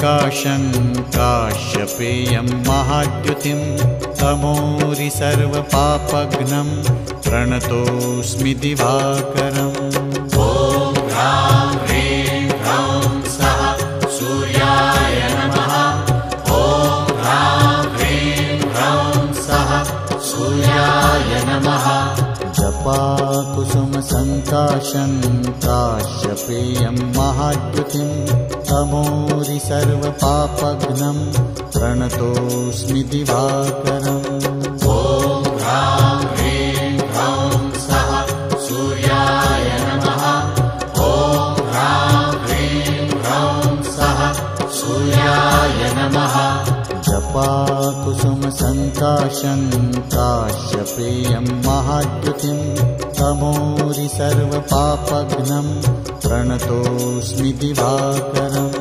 सङ्काशं काश्यपेयं महाद्युतिं तमोरि सर्वपापघ्नं प्रणतोऽस्मि दिवाकरम्। ॐ ह्रां ह्रीं ह्रौं सः सूर्याय नमः। ॐ ह्रां ह्रीं ह्रौं सः सूर्याय नमः। जपाकुसुमसङ्काशं काश्यपेयं महाद्युतिं तमोरि सर्वपापघ्नं प्रणतोऽस्मि दिवाकरम्। ॐ ह्रां ह्रीं ह्रौं सः सूर्याय नमः। ॐ ह्रां ह्रीं ह्रौं सः सूर्याय नमः। जपाकुसुमसङ्काशं काश्यपेयं महाद्युतिं तमोरि सर्वपापघ्नं प्रणतोऽस्मि दिवाकरम्।